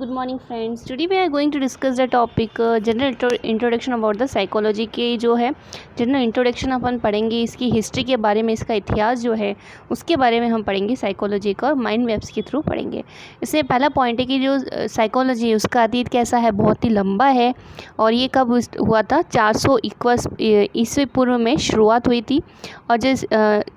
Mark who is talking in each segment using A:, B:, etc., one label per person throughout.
A: good morning friends. Today we are going to discuss the topic general introduction about the psychology के जो है general introduction अपन पढ़ेंगे, इसकी history के बारे में, इसका इतिहास जो है उसके बारे में हम पढ़ेंगे साइकोलॉजी का, और माइंड मैप्स के थ्रू पढ़ेंगे। इसमें पहला पॉइंट है कि जो साइकोलॉजी है उसका अतीत कैसा है, बहुत ही लंबा है और ये कब हुआ था, 421 ईस्वी पूर्व में शुरुआत हुई थी। और जो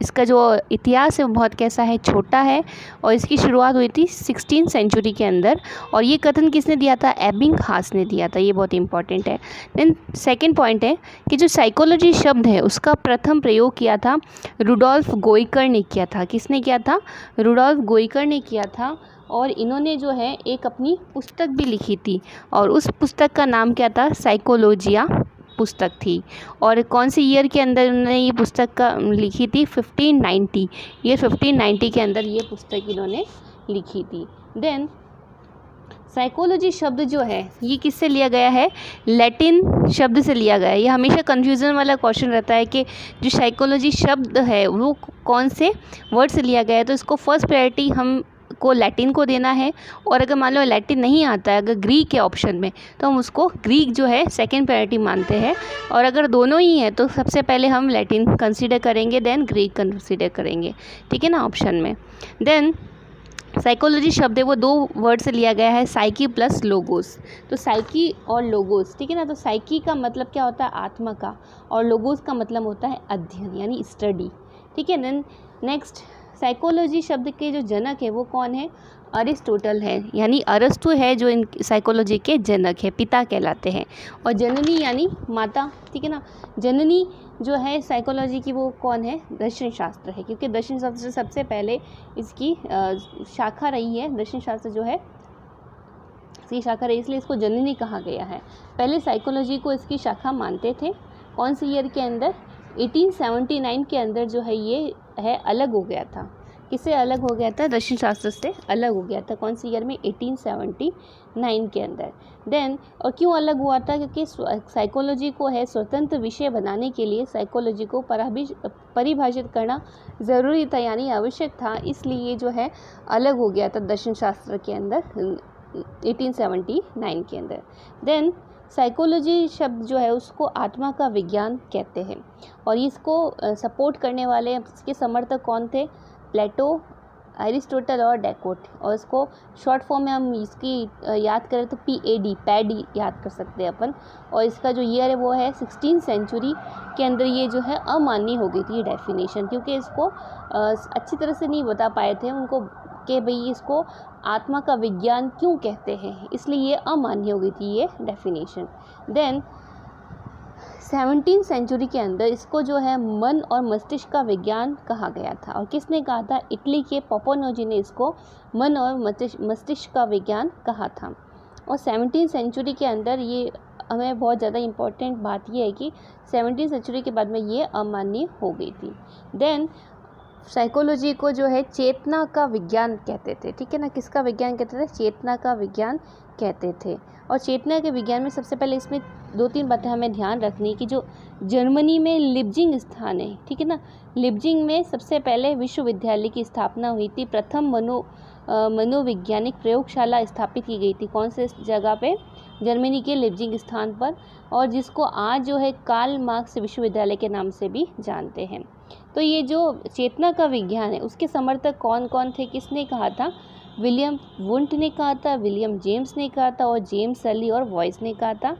A: इसका जो इतिहास है बहुत कैसा है, छोटा है और इसकी शुरुआत हुई थी 16th सेंचुरी के अंदर। और ये कथन किसने दिया था, एबिंगहास ने दिया था। ये बहुत इंपॉर्टेंट है। देन सेकंड पॉइंट है कि जो साइकोलॉजी शब्द है उसका प्रथम प्रयोग किया था रुडोल्फ गोइकर ने किया था। किसने किया था, रुडोल्फ गोइकर ने किया था। और इन्होंने जो है एक अपनी पुस्तक भी लिखी थी और उस पुस्तक का नाम क्या था, साइकोलॉजिया पुस्तक थी। और कौन सी ईयर के अंदर उन्होंने ये पुस्तक का लिखी थी, 1590। ये 1590 के अंदर ये पुस्तक इन्होंने लिखी थी। देन साइकोलॉजी शब्द जो है ये किससे लिया गया है, लैटिन शब्द से लिया गया है। ये हमेशा कन्फ्यूज़न वाला क्वेश्चन रहता है कि जो साइकोलॉजी शब्द है वो कौन से वर्ड से लिया गया है। तो इसको फर्स्ट प्रायोरिटी हम को लैटिन को देना है, और अगर मान लो लैटिन नहीं आता है, अगर ग्रीक है ऑप्शन में, तो हम उसको ग्रीक जो है सेकेंड प्रायोरिटी मानते हैं। और अगर दोनों ही है तो सबसे पहले हम लैटिन कंसीडर करेंगे, देन ग्रीक कंसीडर करेंगे, ठीक है ना, ऑप्शन में। देन साइकोलॉजी शब्द है वो दो वर्ड से लिया गया है, साइकी प्लस लोगोस। तो साइकी और लोगोस, ठीक है ना। तो साइकी का मतलब क्या होता है, आत्मा का, और लोगोस का मतलब होता है अध्ययन यानी स्टडी, ठीक है। देन नेक्स्ट, साइकोलॉजी शब्द के जो जनक है वो कौन है, अरिस्टोटल है, यानी अरस्तु है जो इन साइकोलॉजी के जनक है, पिता कहलाते हैं। और जननी यानी माता, ठीक है ना। जननी जो है साइकोलॉजी की वो कौन है, दर्शन शास्त्र है, क्योंकि दर्शन शास्त्र सबसे पहले इसकी शाखा रही है। दर्शन शास्त्र जो है इसकी शाखा रही, इसलिए इसको जननी कहा गया है। पहले साइकोलॉजी को इसकी शाखा मानते थे। कौन सी ईयर के अंदर, 1879 के अंदर जो है ये है अलग हो गया था। किससे अलग हो गया था, दर्शन शास्त्र से अलग हो गया था। कौन सी ईयर में, 1879 के अंदर। देन और क्यों अलग हुआ था, क्योंकि साइकोलॉजी को है स्वतंत्र विषय बनाने के लिए साइकोलॉजी को परिभाषित करना ज़रूरी था, यानी आवश्यक था, इसलिए जो है अलग हो गया था दर्शन शास्त्र के अंदर 1879 के अंदर। देन साइकोलॉजी शब्द जो है उसको आत्मा का विज्ञान कहते हैं, और इसको सपोर्ट करने वाले इसके समर्थक कौन थे, प्लेटो, एरिस्टोटल और डेकोट। और इसको शॉर्ट फॉर्म में हम इसकी याद करें तो पैडी याद कर सकते हैं अपन। और इसका जो ईयर है वो है 16th सेंचुरी के अंदर ये जो है अमान्य हो गई थी डेफिनेशन, क्योंकि इसको अच्छी तरह से नहीं बता पाए थे उनको कि भाई इसको आत्मा का विज्ञान क्यों कहते हैं, इसलिए ये अमान्य हो गई थी ये डेफिनेशन। देन 17th सेंचुरी के अंदर इसको जो है मन और मस्तिष्क का विज्ञान कहा गया था। और किसने कहा था, इटली के पोपोनोजी ने इसको मन और मस्तिष्क का विज्ञान कहा था। और 17th सेंचुरी के अंदर ये हमें बहुत ज़्यादा इम्पोर्टेंट बात ये है कि 17th सेंचुरी के बाद में ये अमान्य हो गई थी। देन साइकोलॉजी को जो है चेतना का विज्ञान कहते थे, ठीक है ना। किसका विज्ञान कहते थे, चेतना का विज्ञान कहते थे। और चेतना के विज्ञान में सबसे पहले इसमें दो तीन बातें हमें ध्यान रखनी कि जो जर्मनी में लिप्जिंग स्थान है, ठीक है ना, लिप्जिंग में सबसे पहले विश्वविद्यालय की स्थापना हुई थी। प्रथम मनोवैज्ञानिक प्रयोगशाला स्थापित की गई थी। कौन से जगह पे, जर्मनी के लिप्जिंग स्थान पर, और जिसको आज जो है कार्ल मार्क्स विश्वविद्यालय के नाम से भी जानते हैं। तो ये जो चेतना का विज्ञान है उसके समर्थक कौन कौन थे, किसने कहा था, विलियम वुंट ने कहा था, विलियम जेम्स ने कहा था, और जेम्स सली और वॉइस ने कहा था।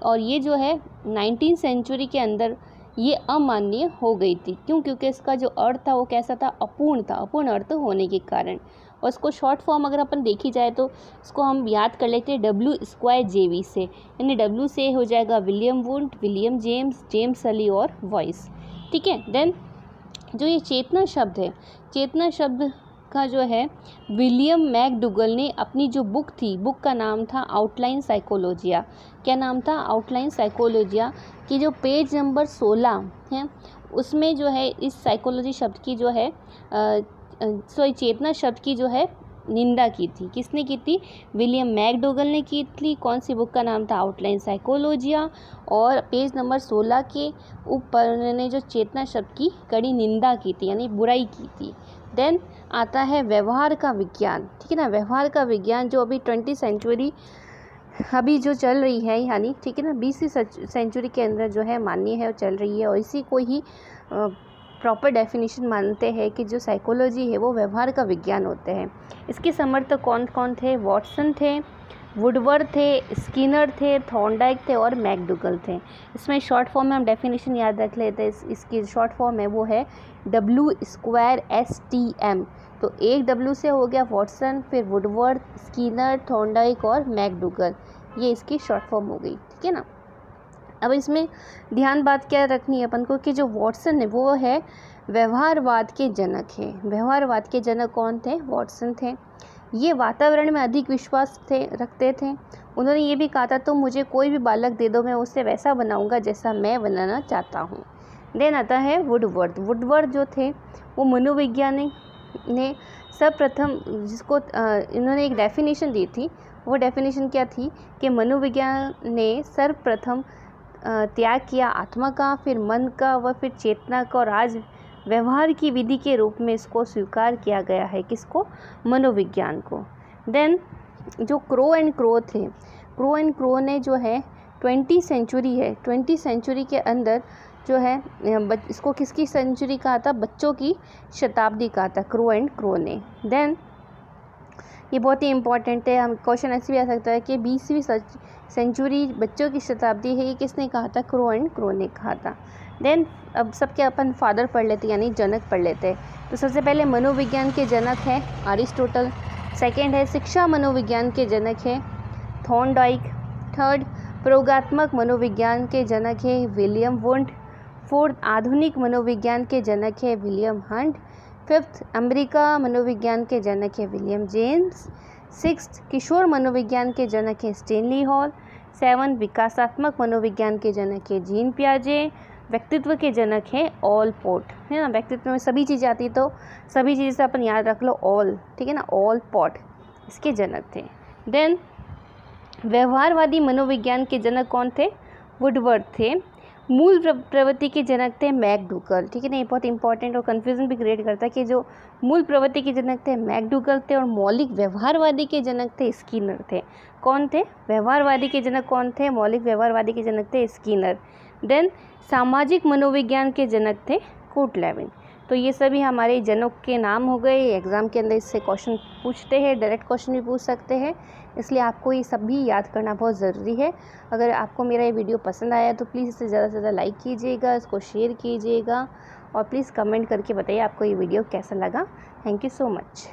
A: और ये जो है 19th सेंचुरी के अंदर ये अमान्य हो गई थी। क्यों, क्योंकि इसका जो अर्थ था वो कैसा था, अपूर्ण था, अपूर्ण अर्थ होने के कारण। और इसको शॉर्ट फॉर्म अगर अपन देखी जाए तो इसको हम याद कर लेते हैं W2JV से, यानी W से हो जाएगा William Wundt, William James, James सली और वॉइस, ठीक है। देन जो ये चेतना शब्द है, चेतना शब्द का जो है विलियम मैकडूगल ने अपनी जो बुक थी, बुक का नाम था आउटलाइन साइकोलॉजिया। क्या नाम था, आउटलाइन साइकोलॉजिया की जो पेज नंबर 16 है उसमें जो है इस साइकोलॉजी शब्द की जो है चेतना शब्द की जो है निंदा की थी। किसने की थी? विलियम मैकडोगल ने की थी। कौन सी बुक का नाम था? आउटलाइन साइकोलॉजिया। और पेज नंबर 16 के ऊपर उन्होंने जो चेतना शब्द की कड़ी निंदा की थी, यानी बुराई की थी। देन आता है व्यवहार का विज्ञान, ठीक है ना। व्यवहार का विज्ञान जो अभी 20वीं सेंचुरी अभी जो चल रही है, यानी ठीक है ना 20वीं सेंचुरी के अंदर जो है मान्य है और चल रही है, और इसी को ही प्रॉपर डेफिनेशन मानते हैं कि जो साइकोलॉजी है वो व्यवहार का विज्ञान होते हैं। इसके समर्थक कौन कौन थे? वॉटसन थे, वुडवर्ड थे, स्किनर थे, थॉर्नडाइक थे और मैकडोगल थे। इसमें शॉर्ट फॉर्म में हम डेफिनेशन याद रख लेते हैं। इसकी शॉर्ट फॉर्म है वो है WSTM। तो एक W से हो गया वॉटसन, फिर वुडवर्ड, स्किनर, थॉर्नडाइक और मैकडोगल, ये इसकी शॉर्ट फॉर्म हो गई, ठीक है ना। अब इसमें ध्यान बात क्या रखनी है अपन को कि जो वॉटसन है वो है व्यवहारवाद के जनक है। व्यवहारवाद के जनक कौन थे? वॉटसन थे। ये वातावरण में अधिक विश्वास रखते थे। उन्होंने ये भी कहा था तो मुझे कोई भी बालक दे दो, मैं उससे वैसा बनाऊंगा जैसा मैं बनाना चाहता हूँ। देन आता है वुडवर्ड। वुडवर्ड जो थे वो मनोवैज्ञानिक ने सर्वप्रथम जिसको इन्होंने एक डेफिनेशन दी थी, वो डेफिनेशन क्या थी कि मनोविज्ञान ने सर्वप्रथम त्याग किया आत्मा का, फिर मन का व फिर चेतना का, और आज व्यवहार की विधि के रूप में इसको स्वीकार किया गया है। किसको? मनोविज्ञान को। देन जो क्रो एंड क्रो थे, क्रो एंड क्रो ने जो है 20वीं सेंचुरी है, 20वीं सेंचुरी के अंदर जो है इसको किसकी सेंचुरी कहा था? बच्चों की शताब्दी कहा था क्रो एंड क्रो ने। देन ये बहुत ही इंपॉर्टेंट है, हम क्वेश्चन ऐसे भी आ सकता है कि 20वीं सेंचुरी बच्चों की शताब्दी है, ये किसने कहा था? क्रो एंड क्रो ने कहा था। देन अब सबके अपन फादर पढ़ लेते यानी जनक पढ़ लेते हैं। तो सबसे पहले मनोविज्ञान के जनक है अरिस्टोटल। सेकंड है शिक्षा मनोविज्ञान के जनक है थॉर्नडाइक। थर्ड प्रयोगात्मक मनोविज्ञान के जनक है विलियम वुंड। फोर्थ आधुनिक मनोविज्ञान के जनक है विलियम हंट। फिफ्थ अमेरिका मनोविज्ञान के जनक है विलियम जेम्स। सिक्स्थ किशोर मनोविज्ञान के जनक है स्टेनली हॉल। सेवन विकासात्मक मनोविज्ञान के जनक है जीन पियाजे। व्यक्तित्व के जनक है ऑलपोर्ट, है ना। व्यक्तित्व में सभी चीज़ें आती तो सभी चीज़ें से अपन याद रख लो ऑल, ठीक है ना। ऑलपोर्ट इसके जनक थे। देन व्यवहारवादी मनोविज्ञान के जनक कौन थे? वुडवर्ड थे। मूल प्रवृत्ति के जनक थे मैकडोगल, ठीक है ना। ये बहुत इंपॉर्टेंट और कन्फ्यूजन भी क्रिएट करता है कि जो मूल प्रवृत्ति के जनक थे मैकडोगल थे, और मौलिक व्यवहारवादी के जनक थे स्किनर थे। कौन थे? व्यवहारवादी के जनक कौन थे? मौलिक व्यवहारवादी के जनक थे स्किनर। देन सामाजिक मनोविज्ञान के जनक थे कूट लेविन। तो ये सभी हमारे जनक के नाम हो गए। एग्ज़ाम के अंदर इससे क्वेश्चन पूछते हैं, डायरेक्ट क्वेश्चन भी पूछ सकते हैं, इसलिए आपको ये सब भी याद करना बहुत ज़रूरी है। अगर आपको मेरा ये वीडियो पसंद आया तो प्लीज़ इसे ज़्यादा से ज़्यादा लाइक कीजिएगा, इसको शेयर कीजिएगा, और प्लीज़ कमेंट करके बताइए आपको ये वीडियो कैसा लगा। Thank you so much.